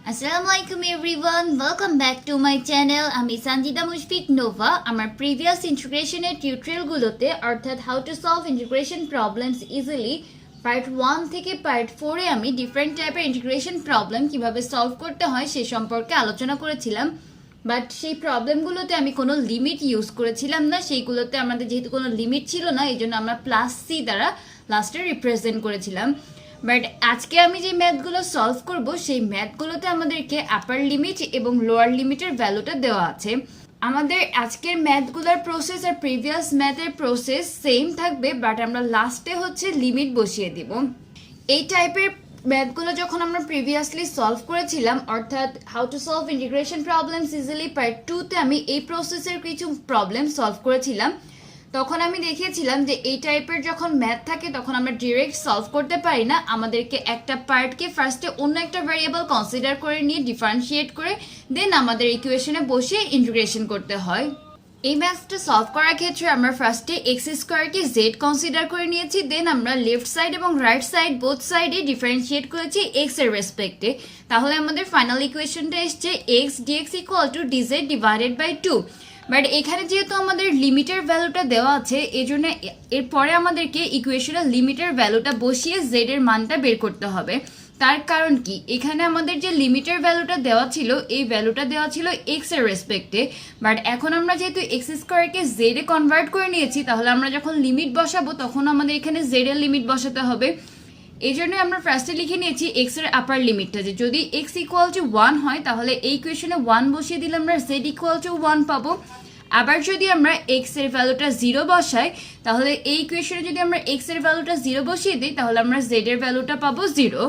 Assalamualaikum everyone, welcome back to my channel. আমি Sunjida Nova. আমার previous integration tutorial গুলোতে অর্থাৎ how to solve integration problems easily part 1 থেকে part 4 এ আমি different type এর integration problem কিভাবে solve করতে হয় সে সম্পর্কে আলোচনা করেছিলাম। বাট সেই প্রবলেমগুলোতে আমি কোনো লিমিট ইউজ করেছিলাম না, সেইগুলোতে আমাদের যেহেতু কোনো লিমিট ছিল না এই জন্য আমরা প্লাস সি দ্বারা লাস্টে রিপ্রেজেন্ট করেছিলাম। বাট আজকে আমি যে ম্যাথগুলো সলভ করব সেই ম্যাথগুলোতে আমাদেরকে আপার লিমিট এবং লোয়ার লিমিটের ভ্যালুটা দেওয়া আছে। আমাদের আজকের ম্যাথগুলোর প্রসেস আর প্রিভিয়াস ম্যাথের প্রসেস সেম থাকবে, বাট আমরা লাস্টে হচ্ছে লিমিট বসিয়ে দিব। এই টাইপের ম্যাথগুলো যখন আমরা প্রিভিয়াসলি সলভ করেছিলাম অর্থাৎ how to solve integration problems easily part 2তে আমি এই প্রসেসের কিছু প্রবলেম সলভ করেছিলাম। তখন আমি দেখিয়েছিলাম যে এই টাইপের যখন ম্যাথ থাকে তখন আমরা ডিরেক্ট সলভ করতে পারি না, আমাদেরকে একটা পার্টকে ফার্স্টে অন্য একটা ভ্যারিয়েবল কনসিডার করে নিয়ে ডিফারেন্সিয়েট করে দেন আমাদের ইকুয়েশনে বসিয়ে ইন্টিগ্রেশন করতে হয়। এই ম্যাথটা সলভ করার ক্ষেত্রে আমরা ফার্স্টে এক্স স্কোয়ারকে জেড কনসিডার করে নিয়েছি, দেন আমরা লেফট সাইড এবং রাইট সাইড বোথ সাইডে ডিফারেন্সিয়েট করেছি এক্স এর রেসপেক্টে। তাহলে আমাদের ফাইনাল ইকুয়েশনটা এসছে X dx equal to dz divided by 2। But এখানে যেহেতু আমাদের লিমিটের ভ্যালুটা দেওয়া আছে এই জন্য এরপরে আমাদেরকে ইকুয়েশনের লিমিটের ভ্যালুটা বসিয়ে জেড এর মানটা বের করতে হবে। তার কারণ কি, এখানে আমাদের যে লিমিটের ভ্যালুটা দেওয়া ছিল এই ভ্যালুটা দেওয়া ছিল এক্স এর রেসপেক্টে, বাট এখন আমরা যেহেতু এক্স স্কোয়ারকে জেড এ কনভার্ট করে নিয়েছি তাহলে আমরা যখন লিমিট বসাবো তখন আমাদের এখানে জেড এর লিমিট বসাতে হবে। এই জন্য আমরা ফার্স্টে লিখে নিয়েছি এক্স এর আপার লিমিটটা, যে যদি এক্স ইকুয়াল টু 1 হয় তাহলে এই ইকুয়েশনে 1 বসিয়ে দিলে আমরা জেড ইকুয়াল টু 1 পাবো। আবার যদি আমরা এক্স এর ভ্যালুটা 0 বসাই তাহলে এই ইকুয়েশনে যদি আমরা এক্স এর ভ্যালুটা 0 বসিয়ে দিই তাহলে আমরা জেড এর ভ্যালুটা পাবো 0।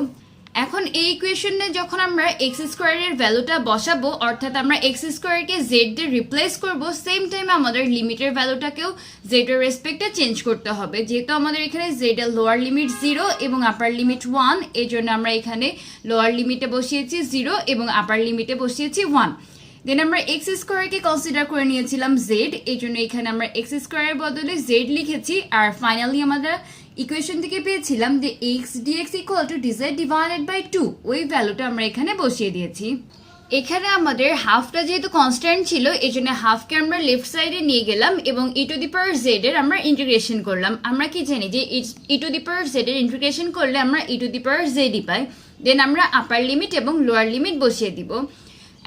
এখন এই ইকুয়েশনে যখন আমরা এক্স স্কোয়ারের ভ্যালুটা বসাবো অর্থাৎ আমরা এক্স স্কোয়ারকে জেড দিয়ে রিপ্লেস করবো, সেম টাইম আমাদের লিমিটের ভ্যালুটাকেও জেড এর রেসপেক্টে চেঞ্জ করতে হবে। যেহেতু আমাদের এখানে জেড এর লোয়ার লিমিট 0 এবং আপার লিমিট 1, এই জন্য আমরা এখানে লোয়ার লিমিটে বসিয়েছি 0 এবং আপার লিমিটে বসিয়েছি 1। দেন আমরা এক্স স্কোয়ারকে কনসিডার করে নিয়েছিলাম জেড, এই জন্য এখানে আমরা এক্স স্কোয়ারের বদলে জেড লিখেছি। আর ফাইনালি আমরা ইকুয়েশন থেকে পেয়েছিলাম যে X dx equal to dz divided by 2, ওই ভ্যালুটা আমরা এখানে বসিয়ে দিয়েছি। এখানে আমাদের হাফটা যেহেতু কনস্ট্যান্ট ছিল এই জন্য হাফকে আমরা লেফট সাইডে নিয়ে গেলাম এবং ই টু দি পাওয়ার জেড এর আমরা ইন্টিগ্রেশন করলাম। আমরা কি জানি যে ই টু দি পাওয়ার জেড এর ইন্টিগ্রেশন করলে আমরা ই টু দি পাওয়ার জেডই পাই। দেন আমরা আপার লিমিট এবং লোয়ার লিমিট বসিয়ে দিব।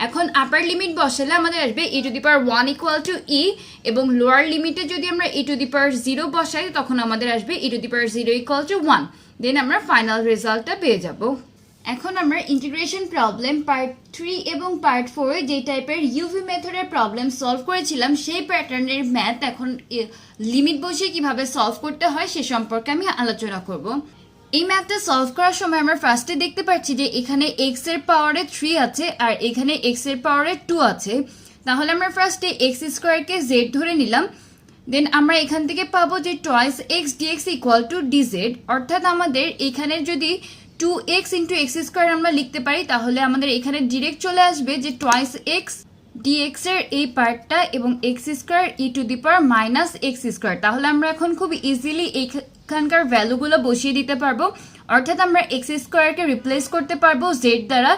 এখন আপার লিমিট বসালে আমাদের আসবে E to the power 1 equal to E, এবং লোয়ার লিমিটে যদি আমরা ই টু দি পাওয়ার 0 বসাই তখন আমাদের আসবে E to the power 0 equal to 1। Then আমরা ফাইনাল রেজাল্টটা পেয়ে যাব। এখন আমরা ইন্টিগ্রেশন প্রবলেম পার্ট 3 এবং পার্ট 4 যে টাইপের ইউভি মেথডের প্রবলেম সলভ করেছিলাম সেই প্যাটার্নের ম্যাথ এখন লিমিট বসিয়ে কিভাবে সলভ করতে হয় সে সম্পর্কে আমি আলোচনা করব। এই ম্যাথটা সলভ করার সময় আমরা ফার্স্টে দেখতে পাচ্ছি যে এখানে এক্স এর পাওয়ারে 3 আছে আর এখানে এক্স এর পাওয়ারে 2 আছে। তাহলে আমরা ফার্স্টে এক্স স্কোয়ারকে জেড ধরে নিলাম, দেন আমরা এখান থেকে পাবো যে twice X dx equal to dz, অর্থাৎ আমাদের এখানে যদি 2x ইন্টু এক্স স্কোয়ার আমরা লিখতে পারি তাহলে আমাদের এখানে ডিরেক্ট চলে আসবে যে টয়েস এক্স ডিএক্স এর এই পার্টটা এবং x square E to the power minus x square. তাহলে আমরা এখন খুব ইজিলি এখানকার ভ্যালুগুলো বসিয়ে দিতে পারবো, অর্থাৎ আমরা এক্স স্কোয়ারকে রিপ্লেস করতে পারবো জেড দ্বারা,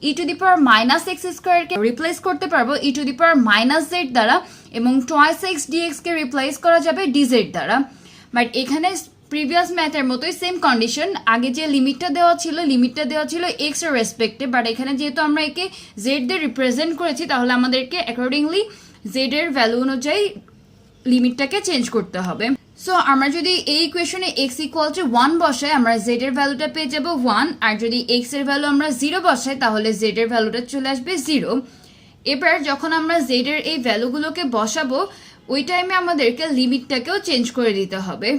E to the power minus X স্কোয়ারকে রিপ্লেস করতে পারবো E to the power minus Z দ্বারা, এবং টয়েস এক্স ডিএক্স কে রিপ্লেস করা যাবে ডিজেড দ্বারা। বাট এখানে প্রিভিয়াস ম্যাথের মতোই সেম কন্ডিশন, আগে যে লিমিটটা দেওয়া ছিল এক্স এর রেসপেক্টে, বাট এখানে যেহেতু আমরা একে জেড দিয়ে রিপ্রেজেন্ট করেছি তাহলে আমাদেরকে অ্যাকর্ডিংলি জেড এর ভ্যালু অনুযায়ী লিমিটটাকে চেঞ্জ করতে হবে। সো আমরা যদি এই ইকুয়েশনে এক্স ইকুয়াল টু 1 বসাই আমরা জেড এর ভ্যালুটা পেয়ে যাব 1, আর যদি এক্স এর ভ্যালু আমরা 0 বসাই তাহলে জেড এর ভ্যালুটা চলে আসবে 0। এবার যখন আমরা জেড এর এই ভ্যালুগুলোকে বসাবো ওই টাইমে আমাদেরকে লিমিটটাকেও চেঞ্জ করে দিতে হবে।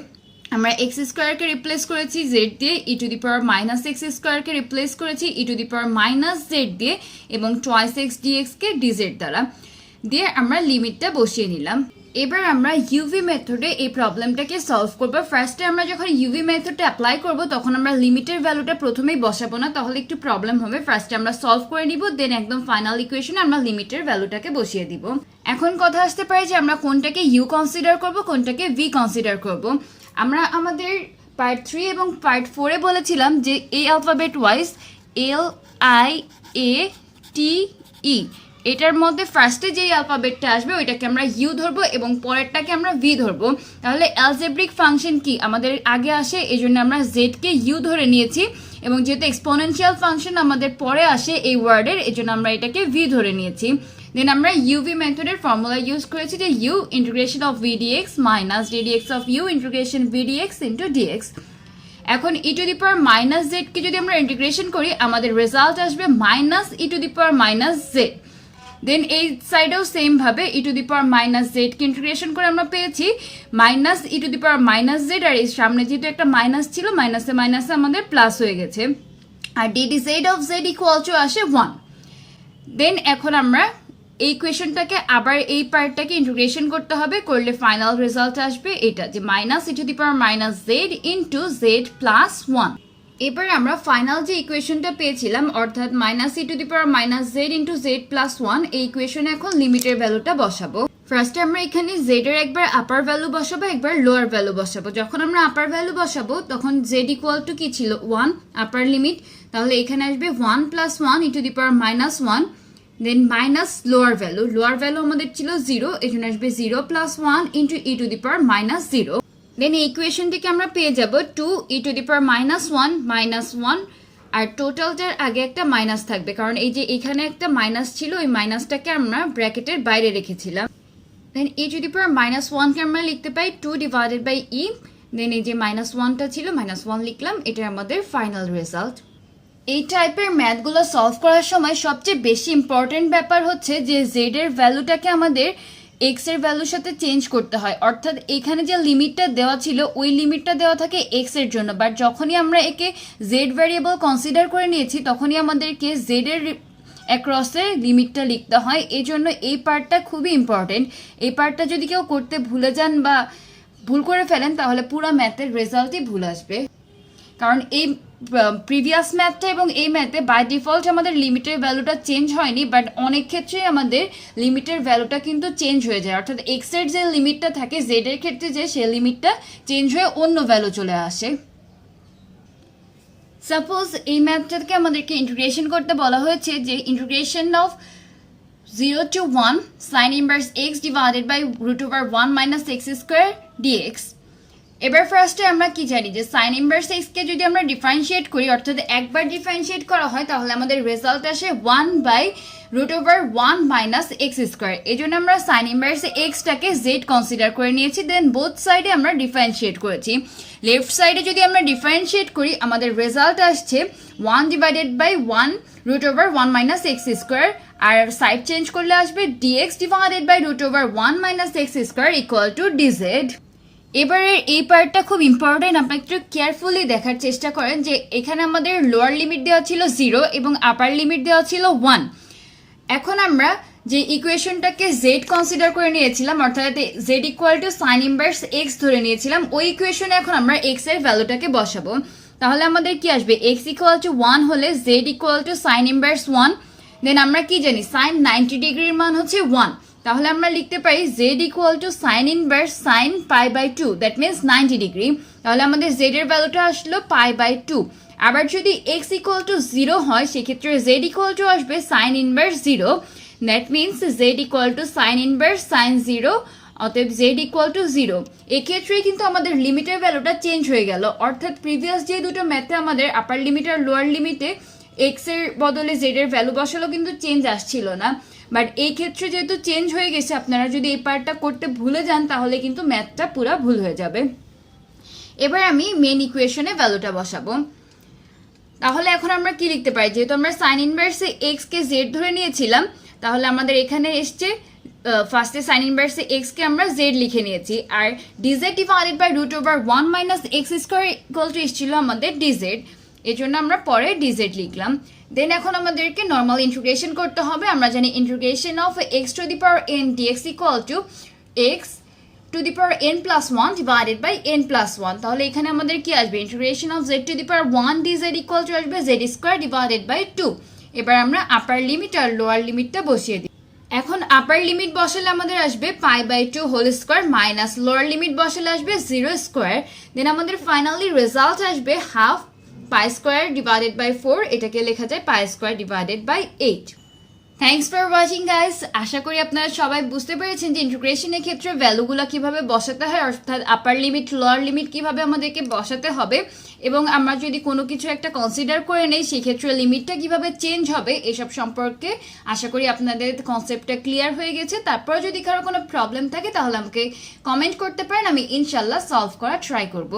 আমরা এক্স স্কোয়ারকে রিপ্লেস করেছি জেড দিয়ে, E to the power minus X স্কোয়ারকে রিপ্লেস করেছি E to the power minus Z দিয়ে, এবং টয়েস এক্স ডিএক্স কে ডিজেড দ্বারা দিয়ে আমরা লিমিটটা বসিয়ে নিলাম। এবার আমরা ইউভি মেথডে এই প্রবলেমটাকে সলভ করবো। ফার্স্টে আমরা যখন ইউভি মেথডটা অ্যাপ্লাই করব তখন আমরা লিমিটের ভ্যালুটা প্রথমেই বসাবো না, তাহলে একটু প্রবলেম হবে। ফার্স্টে আমরা সলভ করে নিব, দেন একদম ফাইনাল ইকুয়েশনে আমরা লিমিটের ভ্যালুটাকে বসিয়ে দিব। এখন কথা আসতে পারে যে আমরা কোনটাকে ইউ কনসিডার করব কোনটাকে ভি কনসিডার করব। আমরা আমাদের পার্ট 3 এবং পার্ট 4 এ বলেছিলাম যে এই alphabet wise L I A T E, এটার মধ্যে ফার্স্টে যেই অ্যালফাবেটটা আসবে ওইটাকে আমরা ইউ ধরবো এবং পরেরটাকে আমরা ভি ধরবো। তাহলে অ্যালজেব্রিক ফাংশন কি আমাদের আগে আসে, এই জন্য আমরা জেডকে ইউ ধরে নিয়েছি, এবং যেহেতু এক্সপোনেনশিয়াল ফাংশন আমাদের পরে আসে এই ওয়ার্ডের, এই জন্য আমরা এটাকে ভি ধরে নিয়েছি। দেন আমরা ইউভি মেথডের ফর্মুলা ইউজ করেছি যে U integration of V dx minus ddx of U integration V dx into dx. এখন E to the power minus জেডকে যদি আমরা ইন্টিগ্রেশন করি আমাদের রেজাল্ট আসবে minus e to the power minus z. Then এই সাইডেও সেম ভাবে e to the power minus জেডকে ইন্টিগ্রেশন করে আমরা পেয়েছি minus e to the power minus z, আর এই সামনে যেহেতু একটা মাইনাস ছিল মাইনাসে মাইনাসে আমাদের প্লাস হয়ে গেছে, আর d d z of z equal to আসে 1। দেন এখন আমরা এই ইকুয়েশনটাকে আবার এই পার্টটাকে ইন্টিগ্রেশন করতে হবে, করলে ফাইনাল রেজাল্ট আসবে এটা যে minus e to the power minus Z into Z plus 1। এবার আমরা ফাইনাল যে ইকুয়েশনটা পেয়েছিলাম অর্থাৎ minus e to the power minus Z into Z plus 1, এই ইকুয়েশনে এখন লিমিটের ভ্যালুটা বসাবো। ফার্স্টে আমরা এখানে জেড এর একবার আপার ভ্যালু বসাবো, একবার লোয়ার ভ্যালু বসাবো। যখন আমরা আপার ভ্যালু বসাবো তখন জেড ইকুয়াল টু কি ছিল 1 আপার লিমিট, তাহলে এখানে আসবে 1 plus 1 E to the power minus 1, then minus lower value আমাদের ছিল 0, এই জন্য আসবে 0 plus 1 into E to the power minus 0। Then এই ইকুয়েশনটিকে আমরা পেয়ে যাব 2 ই টু দি পাওয়ার মাইনাস 1, আর টোটালটার আগে একটা মাইনাস থাকবে কারণ এই যে এখানে একটা মাইনাস ছিল, ওই মাইনাসটাকে আমরা ব্র্যাকেটের বাইরে রেখেছিলাম। দেন ই টু দি পাওয়ার মাইনাস 1কে আমরা লিখতে পাই 2 ডিভাইডেড বাই ই, দেন এই যে মাইনাস 1টা ছিল মাইনাস 1 লিখলাম, এটা আমাদের ফাইনাল রেজাল্ট। এই টাইপের ম্যাথগুলো সলভ করার সময় সবচেয়ে বেশি ইম্পর্টেন্ট ব্যাপার হচ্ছে যে জেড এর ভ্যালুটাকে আমাদের এক্স এর ভ্যালুর সাথে চেঞ্জ করতে হয়, অর্থাৎ এখানে যে লিমিটটা দেওয়া ছিল ওই লিমিটটা দেওয়া থাকে এক্স এর জন্য, বাট যখনই আমরা একে জেড ভ্যারিয়েবল কনসিডার করে নিয়েছি তখনই আমাদেরকে জেড এর অ্যাক্রসে লিমিটটা লিখতে হয়। এই জন্য এই পার্টটা খুবই ইম্পর্টেন্ট। এই পার্টটা যদি কেউ করতে ভুলে যান বা ভুল করে ফেলেন তাহলে পুরো ম্যাথের রেজাল্টই ভুল আসবে, কারণ এই প্রিভিয়াস ম্যাথটা এবং এই ম্যাথে বাই ডিফল্ট আমাদের লিমিটের ভ্যালুটা চেঞ্জ হয়নি, বাট অনেক ক্ষেত্রে আমাদের লিমিটের ভ্যালুটা কিন্তু চেঞ্জ হয়ে যায়, অর্থাৎ এক্স এর যে লিমিটটা থাকে জেড এর ক্ষেত্রে যে সেই লিমিটটা চেঞ্জ হয়ে অন্য ভ্যালু চলে আসে। সাপোজ এই ম্যাথটাকে আমাদেরকে ইন্টিগ্রেশন করতে বলা হয়েছে যে integration of 0 to 1 sin inverse x divided by root over 1 minus x square dx। এবার ফার্স্টে আমরা কি জানি যে সাইন ইনভার্স এক্স কে যদি আমরা ডিফারেন্সিয়েট করি অর্থাৎ একবার ডিফারেন্সিয়েট করা হয় তাহলে আমাদের রেজাল্ট আসে 1 বাই root over 1 minus x square. এই জন্য আমরা সাইন ইনভার্স এক্সটাকে জেড কনসিডার করে নিয়েছি, দেন বোথ সাইডে আমরা ডিফারেন্সিয়েট করেছি। লেফট সাইডে যদি আমরা ডিফারেন্সিয়েট করি আমাদের রেজাল্ট আসছে 1 divided by 1 root over 1 minus x square, আর সাইড চেঞ্জ করলে আসবে dx divided by root over 1 minus x square equal to dz. এবারে এই পার্টটা খুব ইম্পর্টেন্ট, আপনারা একটু কেয়ারফুলি দেখার চেষ্টা করেন যে এখানে আমাদের লোয়ার লিমিট দেওয়া ছিল 0 এবং আপার লিমিট দেওয়া ছিল 1। এখন আমরা যে ইকুয়েশনটাকে জেড কনসিডার করে নিয়েছিলাম অর্থাৎ Z equal to sine inverse x ধরে নিয়েছিলাম, ওই ইকুয়েশনে এখন আমরা এক্স এর ভ্যালুটাকে বসাবো। তাহলে আমাদের কি আসবে এক্স ইকুয়াল টু 1 হলে Z equal to sine inverse 1, then আমরা কি জানি সাইন 90 ডিগ্রির মান হচ্ছে 1, তাহলে আমরা লিখতে পারি Z equal to sine inverse sine pi by 2, that means 90 degree. তাহলে আমাদের জেড এর ভ্যালুটা আসলো পাই বাই 2। আবার যদি এক্স ইকুয়াল টু 0 হয় সেক্ষেত্রে জেড ইকুয়াল টু আসবে sign inverse 0, that means Z equal to sine inverse sign 0, অতএব জেড ইকুয়াল টু 0। এক্ষেত্রে কিন্তু আমাদের লিমিটের ভ্যালুটা চেঞ্জ হয়ে গেল, অর্থাৎ প্রিভিয়াস যে দুটো ম্যাথে আমাদের আপার লিমিট আর লোয়ার লিমিটে এক্স এর বদলে জেড এর ভ্যালু বসালো কিন্তু চেঞ্জ আসছিল না, বাট এই ক্ষেত্রে যেহেতু চেঞ্জ হয়ে গেছে আপনারা যদি এই পার্টটা করতে ভুলে যান তাহলে কিন্তু ম্যাথটা পুরো ভুল হয়ে যাবে। এবার আমি মেন ইকুয়েশনে ভ্যালুটা বসাবো। তাহলে এখন আমরা কি লিখতে পারি, যেহেতু আমরা সাইন ইনভার্সে এক্স কে জেড ধরে নিয়েছিলাম তাহলে আমাদের এখানে এসছে ফার্স্টে সাইন ইনভার্সে এক্স কে আমরা জেড লিখে নিয়েছি, আর d z divided by root over 1 minus x square equal to এসেছিল আমাদের ডিজেড, এর জন্য আমরা পরে ডিজেড লিখলাম। দেন এখন আমাদেরকে নর্মাল ইন্টিগ্রেশন করতে হবে। আমরা জানি integration of X to the power N dx equal to X to the power N plus 1 divided by N plus 1। তাহলে এখানে আমাদের কি আসবে integration of Z to the power 1 dz equal to আসবে জেড স্কোয়ার ডিভাইডেড বাই 2। এবার আমরা upper limit আর lower লিমিটটা বসিয়ে দিই। এখন আপার লিমিট বসালে আমাদের আসবে pi by 2 whole square minus lower limit বসালে আসবে 0 স্কোয়ার, দেন আমাদের ফাইনালি রেজাল্ট আসবে half pi square divided by 4, এটাকে লেখা যায় pi square divided by 8। Thanks for watching guys. আশা করি আপনারা সবাই বুঝতে পেরেছেন যে ইন্টিগ্রেশনের ক্ষেত্রে ভ্যালুগুলো কিভাবে বসাতে হয়, অর্থাৎ আপার লিমিট লোয়ার লিমিট কিভাবে আমাদেরকে বসাতে হবে, এবং আমরা যদি কোনো কিছু একটা কনসিডার করে নেই সেক্ষেত্রে লিমিটটা কিভাবে চেঞ্জ হবে এসব সম্পর্কে আশা করি আপনাদের কনসেপ্টটা ক্লিয়ার হয়ে গেছে। তারপর যদি কারো কোনো প্রবলেম থাকে তাহলে আমাকে কমেন্ট করতে পারেন, আমি ইনশাল্লাহ সলভ করার ট্রাই করব।